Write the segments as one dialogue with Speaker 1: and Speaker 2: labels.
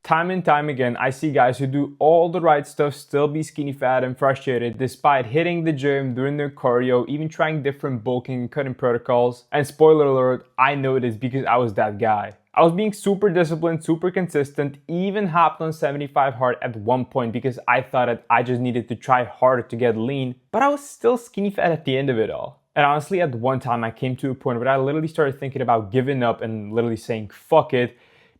Speaker 1: Time and time again, I see guys who do all the right stuff still be skinny fat and frustrated despite hitting the gym, doing their cardio, even trying different bulking and cutting protocols. And spoiler alert, I know it is because I was that guy. I was being super disciplined, super consistent, even hopped on 75 hard at one point because I thought that I just needed to try harder to get lean, but I was still skinny fat at the end of it all. And honestly, at one time I came to a point where I literally started thinking about giving up and literally saying fuck it,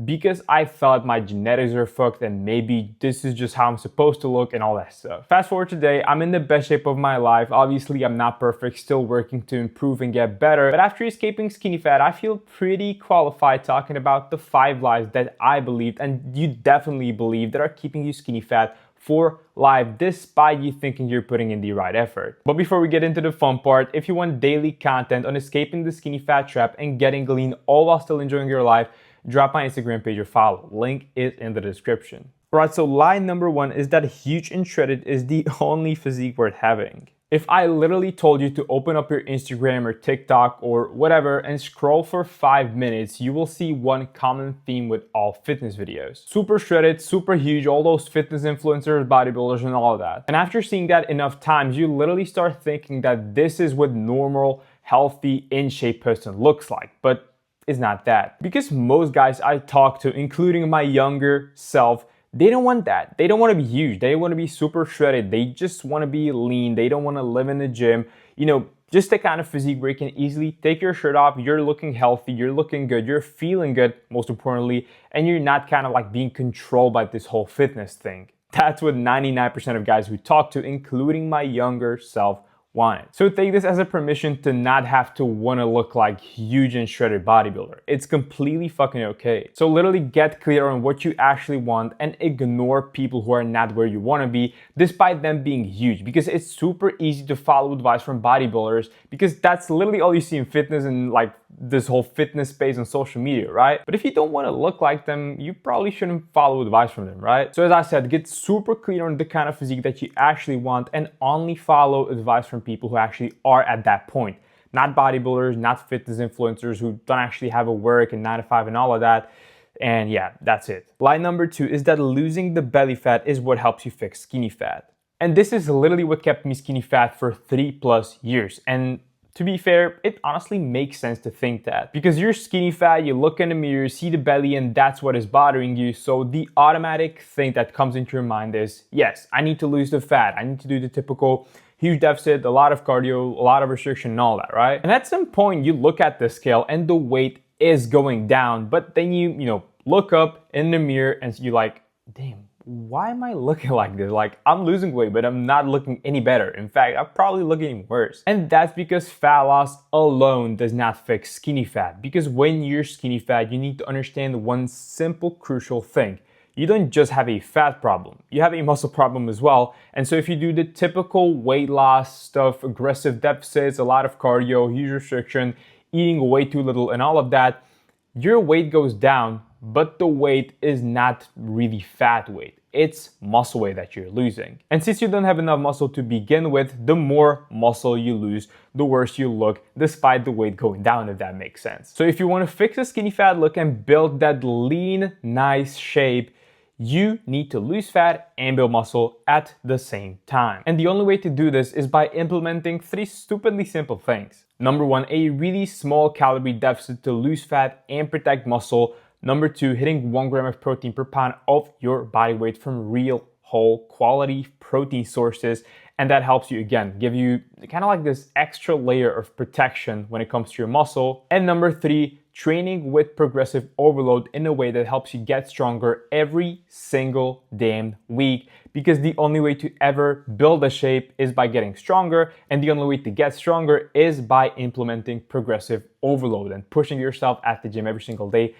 Speaker 1: because I thought my genetics are fucked and maybe this is just how I'm supposed to look and all that stuff. Fast forward today, I'm in the best shape of my life. Obviously, I'm not perfect, still working to improve and get better. But after escaping skinny fat, I feel pretty qualified talking about the 5 lies that I believed and you definitely believe that are keeping you skinny fat for life despite you thinking you're putting in the right effort. But before we get into the fun part, if you want daily content on escaping the skinny fat trap and getting lean all while still enjoying your life, drop my Instagram page or follow. Link is in the description. Alright, so lie number 1 is that huge and shredded is the only physique worth having. If I literally told you to open up your Instagram or TikTok or whatever and scroll for 5 minutes, you will see one common theme with all fitness videos. Super shredded, super huge, all those fitness influencers, bodybuilders and all of that. And after seeing that enough times, you literally start thinking that this is what normal, healthy, in shape person looks like. But it's not that. Because most guys I talk to, including my younger self, they don't want that. They don't want to be huge. They want to be super shredded. They just want to be lean. They don't want to live in the gym. You know, just the kind of physique where you can easily take your shirt off, you're looking healthy, you're looking good, you're feeling good, most importantly, and you're not kind of like being controlled by this whole fitness thing. That's what 99% of guys who talk to, including my younger self, wanted. So take this as a permission to not have to want to look like huge and shredded bodybuilder. It's completely fucking okay. So literally get clear on what you actually want and ignore people who are not where you want to be despite them being huge, because it's super easy to follow advice from bodybuilders because that's literally all you see in fitness and like this whole fitness space on social media, right? But if you don't want to look like them, you probably shouldn't follow advice from them, right? So as I said, get super clear on the kind of physique that you actually want and only follow advice from people who actually are at that point. Not bodybuilders, not fitness influencers who don't actually have a work and 9 to 5 and all of that. And yeah, that's it. Lie number 2 is that losing the belly fat is what helps you fix skinny fat. And this is literally what kept me skinny fat for 3+ years. And to be fair, it honestly makes sense to think that. Because you're skinny fat, you look in the mirror, see the belly, and that's what is bothering you. So the automatic thing that comes into your mind is, yes, I need to lose the fat. I need to do the typical huge deficit, a lot of cardio, a lot of restriction and all that, right? And at some point you look at the scale and the weight is going down, but then you look up in the mirror and you're like, damn, why am I looking like this? Like, I'm losing weight, but I'm not looking any better. In fact, I'm probably looking worse. And that's because fat loss alone does not fix skinny fat. Because when you're skinny fat, you need to understand one simple, crucial thing. You don't just have a fat problem, you have a muscle problem as well. And so if you do the typical weight loss stuff, aggressive deficits, a lot of cardio, huge restriction, eating way too little and all of that, your weight goes down, but the weight is not really fat weight. It's muscle weight that you're losing. And since you don't have enough muscle to begin with, the more muscle you lose, the worse you look, despite the weight going down, if that makes sense. So if you want to fix a skinny fat look and build that lean, nice shape, you need to lose fat and build muscle at the same time. And the only way to do this is by implementing 3 stupidly simple things. Number 1, a really small calorie deficit to lose fat and protect muscle. Number 2, hitting 1 gram of protein per pound of your body weight from real, whole, quality protein sources. And that helps you, again, give you kind of like this extra layer of protection when it comes to your muscle. And number 3, training with progressive overload in a way that helps you get stronger every single damn week. Because the only way to ever build a shape is by getting stronger. And the only way to get stronger is by implementing progressive overload and pushing yourself at the gym every single day.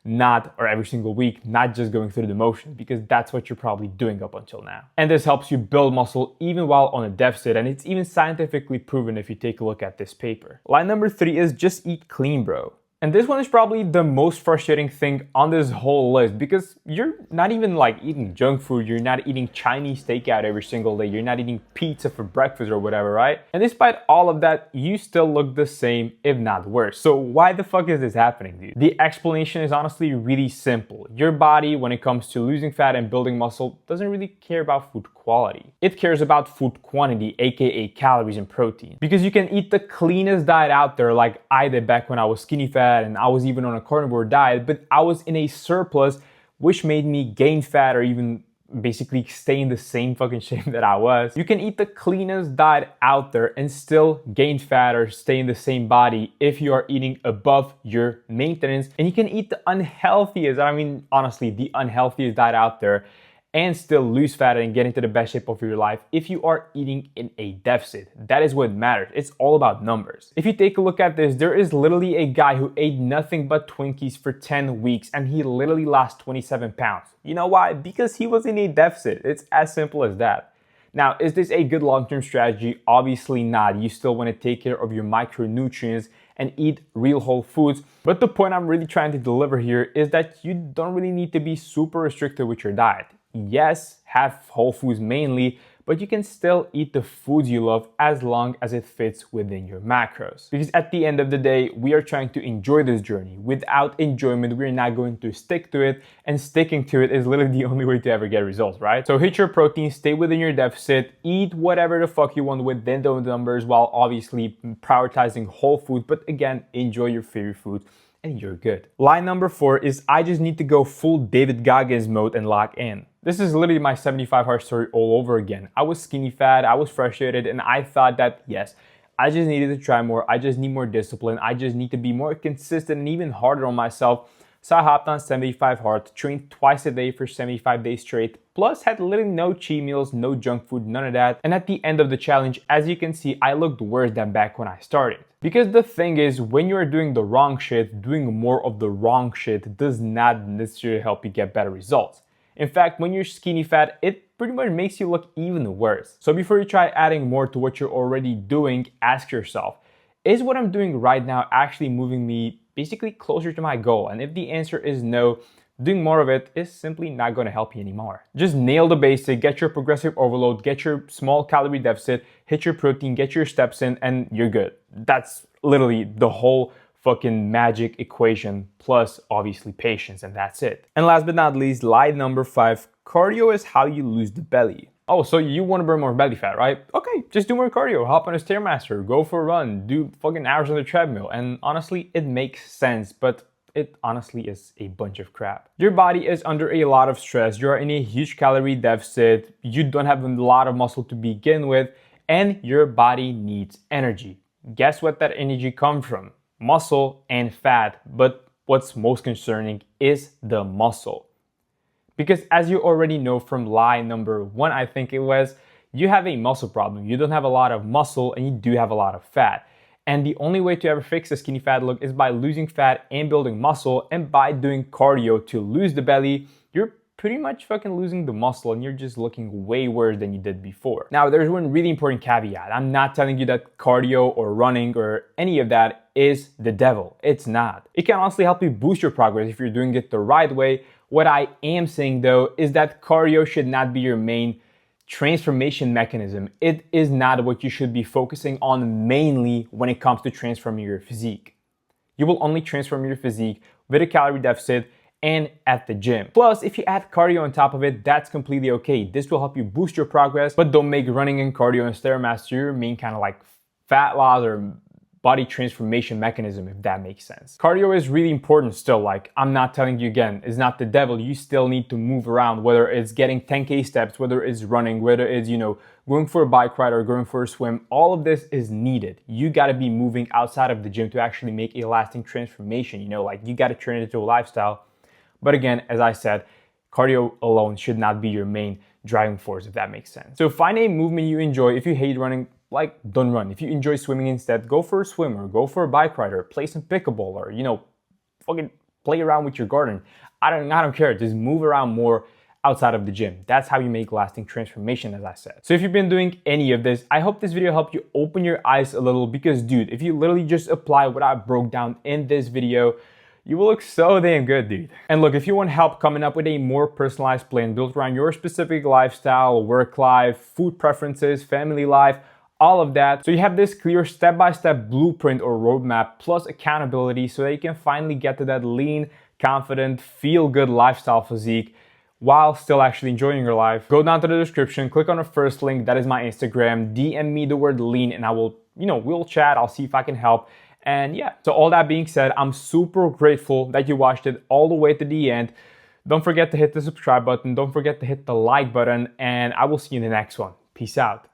Speaker 1: Or every single week, not just going through the motion, because that's what you're probably doing up until now. And this helps you build muscle even while on a deficit, and it's even scientifically proven if you take a look at this paper. Line number 3 is just eat clean, bro. And this one is probably the most frustrating thing on this whole list because you're not even like eating junk food, you're not eating Chinese takeout every single day, you're not eating pizza for breakfast or whatever, right? And despite all of that, you still look the same, if not worse. So why the fuck is this happening, dude? The explanation is honestly really simple. Your body, when it comes to losing fat and building muscle, doesn't really care about food quality. It cares about food quantity, aka calories and protein. Because you can eat the cleanest diet out there like I did back when I was skinny fat and I was even on a carnivore diet, but I was in a surplus, which made me gain fat or even basically stay in the same fucking shape that I was. You can eat the cleanest diet out there and still gain fat or stay in the same body if you are eating above your maintenance. And you can eat the unhealthiest, I mean, honestly, the unhealthiest diet out there and still lose fat and get into the best shape of your life if you are eating in a deficit. That is what matters. It's all about numbers. If you take a look at this, there is literally a guy who ate nothing but Twinkies for 10 weeks and he literally lost 27 pounds. You know why? Because he was in a deficit. It's as simple as that. Now, is this a good long-term strategy? Obviously not. You still want to take care of your micronutrients and eat real whole foods. But the point I'm really trying to deliver here is that you don't really need to be super restricted with your diet. Yes, have whole foods mainly, but you can still eat the foods you love as long as it fits within your macros. Because at the end of the day, we are trying to enjoy this journey. Without enjoyment, we're not going to stick to it, and sticking to it is literally the only way to ever get results, right? So hit your protein, stay within your deficit, eat whatever the fuck you want within those numbers while obviously prioritizing whole foods, but again, enjoy your favorite foods and you're good. Line number 4 is I just need to go full David Goggins mode and lock in. This is literally my 75-hard story all over again. I was skinny fat, I was frustrated, and I thought that, yes, I just needed to try more, I just need more discipline, I just need to be more consistent and even harder on myself. So I hopped on 75 hard, trained twice a day for 75 days straight, plus had literally no cheat meals, no junk food, none of that. And at the end of the challenge, as you can see, I looked worse than back when I started. Because the thing is, when you're doing the wrong shit, doing more of the wrong shit does not necessarily help you get better results. In fact, when you're skinny fat, it pretty much makes you look even worse. So before you try adding more to what you're already doing, ask yourself, is what I'm doing right now actually moving me basically closer to my goal? And if the answer is no, doing more of it is simply not going to help you anymore. Just nail the basic, get your progressive overload, get your small calorie deficit, hit your protein, get your steps in, and you're good. That's literally the whole fucking magic equation, plus obviously patience, and that's it. And last but not least, lie number 5, cardio is how you lose the belly. Oh, so you want to burn more belly fat, right? Okay, just do more cardio, hop on a Stairmaster, go for a run, do fucking hours on the treadmill. And honestly, it makes sense, but it honestly is a bunch of crap. Your body is under a lot of stress, you're in a huge calorie deficit, you don't have a lot of muscle to begin with, and your body needs energy. Guess what that energy comes from? Muscle and fat, but what's most concerning is the muscle. Because as you already know from lie number 1, I think it was, you have a muscle problem. You don't have a lot of muscle and you do have a lot of fat. And the only way to ever fix a skinny fat look is by losing fat and building muscle, and by doing cardio to lose the belly, you're pretty much fucking losing the muscle and you're just looking way worse than you did before. Now, there's one really important caveat. I'm not telling you that cardio or running or any of that is the devil. It's not. It can honestly help you boost your progress if you're doing it the right way. What I am saying though is that cardio should not be your main transformation mechanism. It is not what you should be focusing on mainly when it comes to transforming your physique. You will only transform your physique with a calorie deficit and at the gym. Plus, if you add cardio on top of it, that's completely okay. This will help you boost your progress, but don't make running and cardio and Stairmaster your main kind of like fat loss or body transformation mechanism, if that makes sense. Cardio is really important still. Like, I'm not telling you again, it's not the devil. You still need to move around, whether it's getting 10K steps, whether it's running, whether it's, going for a bike ride or going for a swim. All of this is needed. You got to be moving outside of the gym to actually make a lasting transformation. You got to turn it into a lifestyle. But again, as I said, cardio alone should not be your main driving force, if that makes sense. So find a movement you enjoy. If you hate running, don't run. If you enjoy swimming instead, go for a swim or go for a bike ride or play some pickleball or, fucking play around with your garden. I don't care. Just move around more. outside of the gym. That's how you make lasting transformation, as I said. So if you've been doing any of this, I hope this video helped you open your eyes a little, because dude, if you literally just apply what I broke down in this video, you will look so damn good, dude. And look, if you want help coming up with a more personalized plan built around your specific lifestyle, work life, food preferences, family life, all of that, so you have this clear step-by-step blueprint or roadmap plus accountability so that you can finally get to that lean, confident, feel-good lifestyle physique while still actually enjoying your life, go down to the description, click on the first link, that is my Instagram, DM me the word lean, and I will, we'll chat, I'll see if I can help. And yeah, so all that being said, I'm super grateful that you watched it all the way to the end. Don't forget to hit the subscribe button, don't forget to hit the like button, and I will see you in the next one. Peace out.